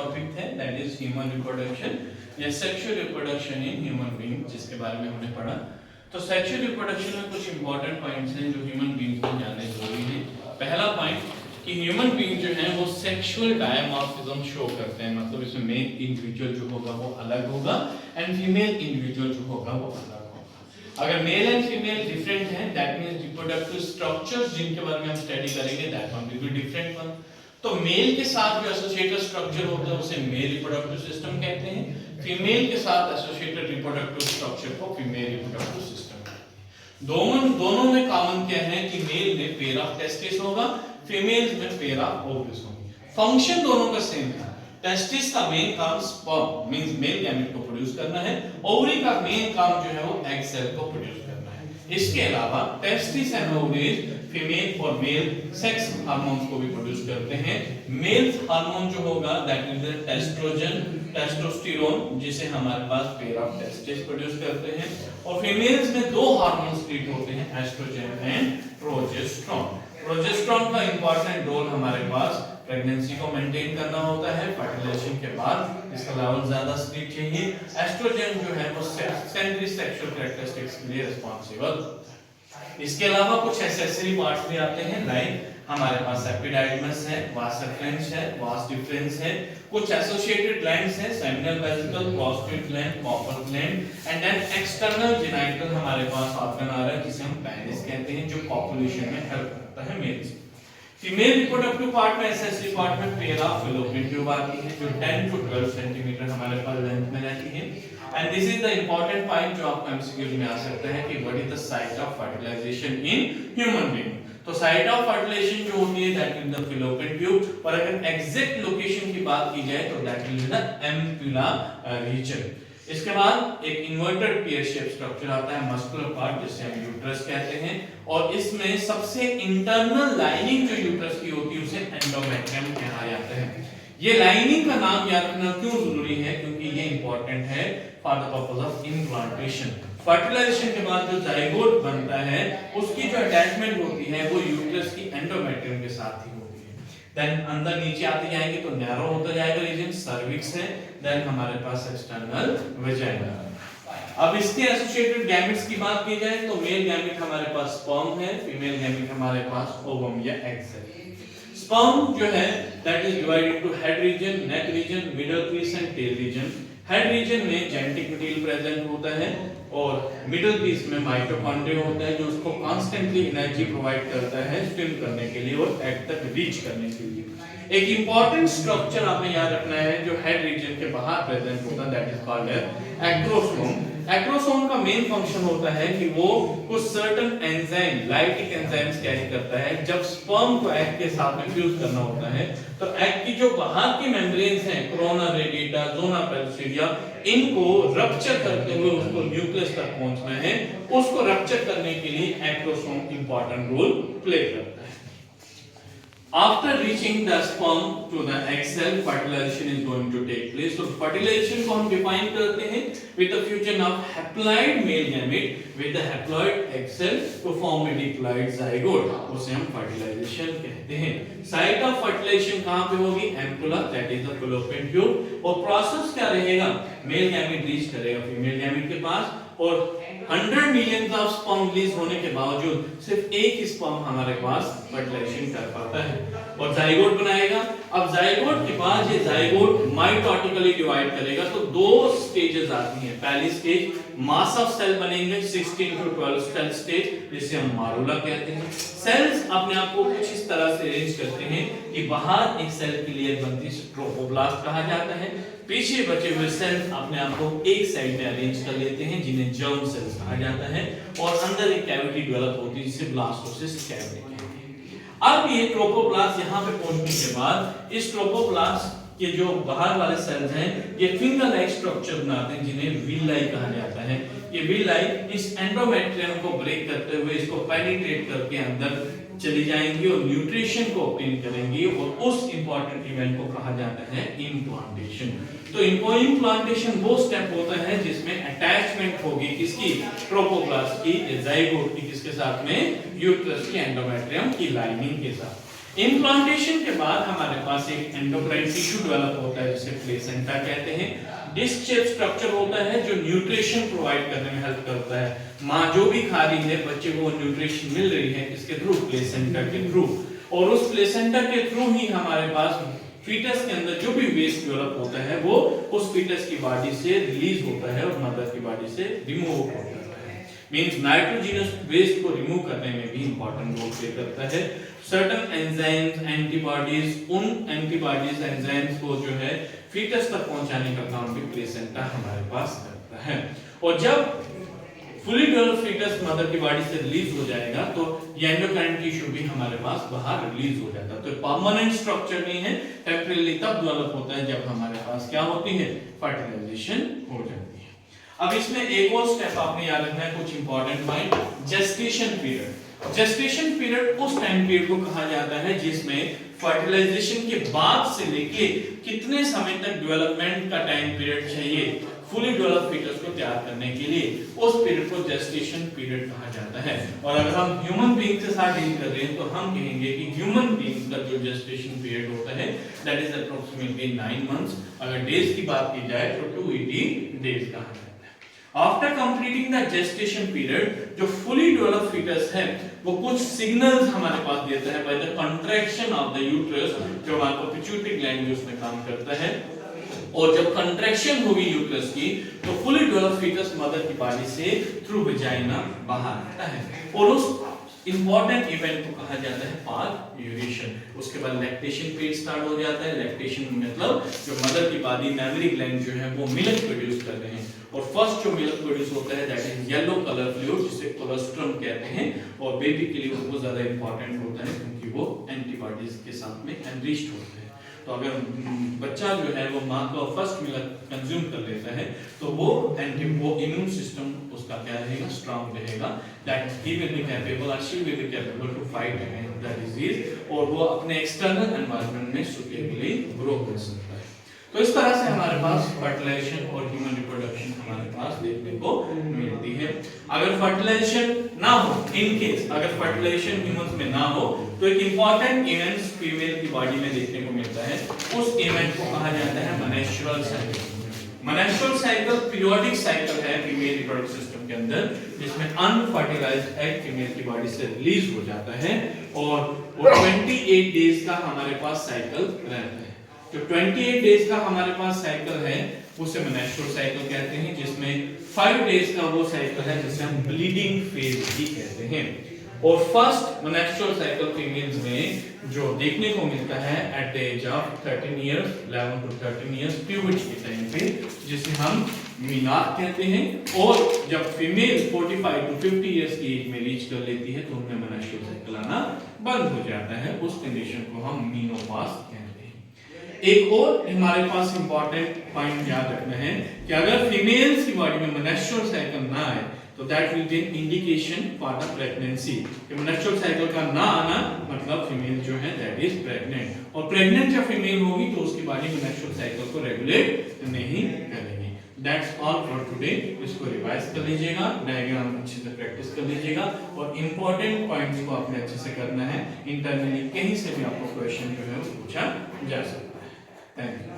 Topic थे that is human reproduction या sexual reproduction in human being, जिसके बारे में हमने पढ़ा। तो सेक्सुअल रिप्रोडक्शन में कुछ इंपॉर्टेंट पॉइंट्स हैं जो ह्यूमन बीइंग को जानने जरूरी है। पहला पॉइंट कि ह्यूमन बीइंग जो है वो सेक्सुअल डायमॉर्फिज्म शो करते हैं, मतलब इसमें मेल इंडिविजुअल जो होगा वो अलग होगा एंड फीमेल इंडिविजुअल जो होगा वो अलग होगा। अगर मेल एंड फीमेल डिफरेंट हैं दैट मींस रिप्रोडक्टिव स्ट्रक्चर्स जिनके बारे में हम स्टडी करेंगे that one will be different one. तो मेल के साथ जो एसोसिएटेड स्ट्रक्चर होता है उसे मेल रिप्रोडक्टिव सिस्टम कहते हैं, फीमेल के साथ एसोसिएटेड रिप्रोडक्टिव स्ट्रक्चर को फीमेल रिप्रोडक्टिव सिस्टम कहते हैं। दोनों में कॉमन क्या है कि मेल में पेयर ऑफ टेस्टिस होगा, फीमेल में पेयर ऑफ ओवरीज होंगे। फंक्शन दोनों का सेम है। टेस्टिस का मेन काम स्पर्म मींस मेल गैमेट को प्रोड्यूस करना है, ओवरी का मेन काम जो है वो एग सेल को प्रोड्यूस करना है। इसके अलावा टेस्टिस एंड ओवरीज फीमेल और मेल सेक्स हार्मोन्स को भी प्रोड्यूस करते हैं। मेल हार्मोन जो होगा दैट इज द टेस्ट्रोजन, टेस्टोस्टेरोन, जिसे हमारे पास पेयर ऑफ टेस्टिस प्रोड्यूस करते हैं। और फीमेल्स में दो हार्मोन्स क्रिएट होते हैं, एस्ट्रोजन एंड प्रोजेस्टेरोन। प्रोजेस्टेरोन का इंपॉर्टेंट रोल हमारे पास प्रेगनेंसी को मेंटेन करना होता है, फर्टिलाइजेशन के बाद इसका लेवल ज्यादा स्पीड चाहिए। एस्ट्रोजन जो है वो सेकेंडरी सेक्सुअल कैरेक्टरिस्टिक्स के लिए रिस्पांसिबल। इसके अलावा कुछ एक्सेसरी पार्ट्स भी आते हैं लाइक हमारे पास एपिडाइडमस है, वास रेफरेंस है, वास डिफरेंस है, कुछ एसोसिएटेड ग्लैंड्स हैं, seminal vesicle, prostate gland, Cowper gland and then external genital हमारे पास ऑर्गन आ रहा है जिसे हम पेनिस कहते हैं, जो कॉपुलेशन में हेल्प करता है मेल्स। फीमेल रिप्रोडक्टिव पार्ट में एसेसरी पार्ट में पेयर ऑफ फैलोपियन ट्यूब आती है जो 10 to 12 सेंटीमीटर हमारे पास लेंथ में रहती है। And this is the important point जो आपको एमसीक्यू में आ सकता है कि what is the site of fertilization in human being. तो साइट ऑफ फर्टिलाइजेशन जो होती है that is the fallopian tube, और अगर एग्जैक्ट लोकेशन की बात की जाए तो that is the ampulla region. इसके बाद एक इन्वर्टेड पेयर शेप स्ट्रक्चर आता है मस्कुलर पार्ट जिसे हम यूट्रस कहते हैं, और इसमें सबसे इंटरनल लाइनिंग जो यूट्रस की होती है उसे एंडोमेट्रियम कहा जाता है। ये लाइनिंग का नाम याद रखना क्यों जरूरी है, क्योंकि ये इंपॉर्टेंट है for the purpose of implantation. Fertilization के बाद जो जाइगोट बनता है उसकी जो अटैचमेंट होती है वो यूट्रस की एंडोमेट्रियम के साथ ही होती है। देन अंदर नीचे आते जाएंगे तो नैरो होता जाएगा रीजन, सर्विक्स है, देन हमारे पास एक्सटर्नल वेजाइना। अब इसके एसोसिएटेड गैमेट्स की बात की जाए तो मेल गैमेट हमारे पास स्पर्म है, फीमेल गैमेट हमारे पास ओवम या एग सेल। स्पर्म जो है that is divided into head region, neck region, middle piece and tail region. Head region में जेनेटिक मटेरियल प्रेजेंट होता है और मिडल पीस में माइटोकॉन्ड्रिया होता है जो उसको कांस्टेंटली एनर्जी प्रोवाइड करता है स्विम करने के लिए और एग तक रीच करने के लिए। एक इंपॉर्टेंट स्ट्रक्चर आपने याद रखना है जो हेड रीजन के बाहर प्रेजेंट होता है that is called acrosome. Acrosome का मेन फंक्शन होता है कि वो कुछ certain enzyme, lytic enzymes carry करता है। जब स्पर्म को एग के साथ में फ्यूज करना होता है तो एग की जो बाहर की मेम्ब्रेन्स हैं, कोरोना रेडिएटा, जोना पेल्सिडिया, इनको रप्चर करते हुए उसको न्यूक्लियस तक पहुंचना है। उसको रप्चर करने के लिए एक्रोसोम इंपॉर्टेंट रोल प्ले करता है। After reaching the sperm to the egg cell, fertilization is going to take place. So fertilization को हम define करते हैं with the fusion of haploid male gamete with the haploid egg cell to form a diploid zygote. उसे हम fertilization कहते हैं। Site of fertilization कहाँ पे होगी? Ampulla, that is the fallopian tube. और process क्या रहेगा? Male gamete reach करेगा female gamete के पास और 100 मिलियन ऑफ स्पर्म रिलीज होने के बावजूद सिर्फ एक ही स्पर्म हमारे पास फर्टिलाइजेशन कर पाता है और जाइगोट बनाएगा। अब जाइगोट के बाद ये जाइगोट माइटोटिकली डिवाइड करेगा तो दो स्टेजेस आती हैं। पहली स्टेज मास ऑफ सेल बनेंगे 16 to 12 सेल स्टेज जिसे हम मारूला कहते हैं। सेल्स अपने आप को कुछ इस तरह से अरेंज करते हैं कि बाहर एक सेल की लेयर बनती है ट्रोपोब्लास्ट कहा जाता है, पीछे बचे हुए सेल्स अपने आप को एक साइड में अरेंज कर लेते हैं जिन्हें जर्म सेल्स कहा जाता है और अंदर एक कैविटी डेवलप होती है जिसे ब्लास्टोसिस्ट कैविटी कहते हैं। अब ये ट्रोपोब्लास्ट यहाँ पे पहुंचने के बाद इस ट्रोपोब्लास्ट के जो बाहर वाले सेल्स हैं ये फिंगर लाइक स्ट्रक्चर बनाते हैं जिन्हें विलाई कहा जाता है। ये विलाई इस एंडोमेट्रियम को ब्रेक करते हुए इसको पेनिट्रेट करके अंदर चली जाएंगी और न्यूट्रिशन को ऑब्टेन करेंगी और उस इंपॉर्टेंट इवेंट को कहा जाता है इम्प्लांटेशन। तो इम्प्लांटेशन वो स्टेप होता है जिसमें अटैचमेंट होगी किसकी? ट्रोपोब्लास्ट की, जाइगोट की, किसके साथ में? यूट्रस की एंडोमेट्रियम की लाइनिंग के साथ। इम्प्लांटेशन के बाद हमारे पास एक एंडोक्राइन टिश्यू डेवलप होता है जिसे प्लेसेंटा कहते हैं। डिस्क शेप स्ट्रक्चर होता है जो न्यूट्रिशन प्रोवाइड करने में हेल्प करता है। माँ जो भी खा रही है बच्चे को न्यूट्रिशन मिल रही है इसके थ्रू, प्लेसेंटा के थ्रू, और उस प्लेसेंटा के थ्रू ही हमारे पास फीटस के अंदर जो भी वेस्ट डेवलप होता है वो उस फीटस की बॉडी से रिलीज होता है और मदर की बॉडी से रिमूव होता है। मींस नाइट्रोजनस वेस्ट को रिमूव करने में भी इंपॉर्टेंट रोल प्ले करता है। सर्टेन एंजाइम्स, एंटीबॉडीज, उन एंटीबॉडीज एंजाइम्स को जो है फीटस तक पहुंचाने का काम भी प्लेसेंटा हमारे पास करता है। और जब फुली डेवलप्ड फीटस मदर की बॉडी से रिलीज हो जाएगा तो ये एंडोक्राइन टिश्यू भी हमारे पास बाहर रिलीज हो जाता है। तो परमानेंट स्ट्रक्चर नहीं है, टेम्परेरी तब डेवलप होता है जब हमारे पास क्या होती है, फर्टिलाइजेशन हो जाती है। अब इसमें एक और स्टेप आपने याद रखना है, कुछ important point, gestation period. Gestation period उस टाइम पीरियड को कहा जाता है जिसमें फर्टिलाइजेशन के बाद से लेके कितने समय तक डेवलपमेंट का टाइम पीरियड चाहिए फुली डेवलप्ड फीटस को तैयार करने के लिए, उस पीरियड को जेस्टेशन पीरियड कहा जाता है। और अगर हम ह्यूमन बीइंग के साथ डील कर रहे हैं तो हम कहेंगे कि ह्यूमन बीइंग का जो जेस्टेशन पीरियड होता है दैट इज अप्रोक्सीमेटली 9 मंथ्स। अगर डेज की बात की जाए तो 280 डेज कहा जाता है। After completing the gestation period, जो फुली डेवलप्ड फीटस है वो कुछ सिग्नल्स हमारे पास देता है by the contraction of the uterus, जो हमारा पिट्यूटरी ग्लैंड जो उसमें काम करता है। और जब कंट्रैक्शन होगी यूट्रस की तो फुली डेवलप्ड फीटस मदर की बॉडी से थ्रू वेजाइना बाहर आता है और उस इंपॉर्टेंट इवेंट को कहा जाता है पार्ट्यूरेशन। उसके बाद लैक्टेशन पीरियड स्टार्ट हो जाता है। लैक्टेशन मतलब जो मदर की बॉडी मैमरी ग्लैंड जो है वो मिल्क प्रोड्यूस कर रहे हैं और फर्स्ट जो मिल्क प्रोड्यूस होता है that is yellow colour fluid जिसे कोलोस्ट्रम कहते हैं और बेबी के लिए वो ज्यादा इंपॉर्टेंट होता है क्योंकि वो एंटीबॉडीज के साथ में एनरिच्ड होता है। तो अगर बच्चा जो है वो माँ का फर्स्ट मिल्क कंज्यूम कर लेता है तो वो इम्यून सिस्टम उसका क्या रहेगा, स्ट्रांग रहेगा, that he will be capable और she will be capable to fight against the disease और वो अपने एक्सटर्नल एनवायरनमेंट में सुटेबली ग्रो कर सकता है। तो इस तरह से हमारे पास फर्टिलाइजेशन और ह्यूमन रिप्रोडक्शन हमारे पास देखने को मिलती है। अगर फर्टिलाइजेशन ना हो, इन केस अगर फर्टिलाइजेशन ह्यूमंस में ना हो तो एक इंपॉर्टेंट इवेंट फीमेल की बॉडी में देखने को मिलता है। उस इवेंट को कहा जाता है menstrual cycle. Menstrual cycle periodic cycle है फीमेल रिप्रोडक्टिव सिस्टम के अंदर जिसमें अनफर्टिलाइज्ड एग फीमेल की बॉडी से रिलीज हो जाता है और वो 28 डेज का हमारे पास साइकिल रहता है। जो 28 डेज का हमारे पास साइकिल है उसे मेंस्ट्रुअल साइकिल कहते हैं, जिसमें 5 डेज का वो साइकिल है जिसे हम ब्लीडिंग फेज भी कहते हैं। और फर्स्ट मेंस्ट्रुअल साइकिल फीमेल्स में जो देखने को मिलता है at the age of 13 years, 11 to 13 years puberty के टाइम पे, जिसे हम मीनात कहते हैं। और जब फीमेल 45 to 50 इयर्स की एज में रीच कर लेती है तो उनमें मेंस्ट्रुअल साइकिल आना बंद हो जाता है। उस कंडीशन को हम मीनोपॉज कहते हैं। एक और हमारे पास इंपॉर्टेंट पॉइंट याद रखना है कि अगर फीमेल्स की बॉडी में मेंस्ट्रुअल साइकिल ना आए तो that will be an indication for the pregnancy. कि मेंस्ट्रुअल साइकिल का ना आना मतलब फीमेल जो है दैट इज प्रेग्नेंट, और प्रेग्नेंट जब फीमेल होगी तो उसकी बॉडी मेंस्ट्रुअल साइकिल को रेगुलेट नहीं करेगी। That's all for today. इसको रिवाइज कर लीजिएगा, डायग्राम अच्छे से प्रैक्टिस कर लीजिएगा और इंपॉर्टेंट पॉइंट्स को आपने अच्छे से करना है। इंटरनली कहीं से भी आपको क्वेश्चन जो है वो पूछा जा सकता है। Thank you.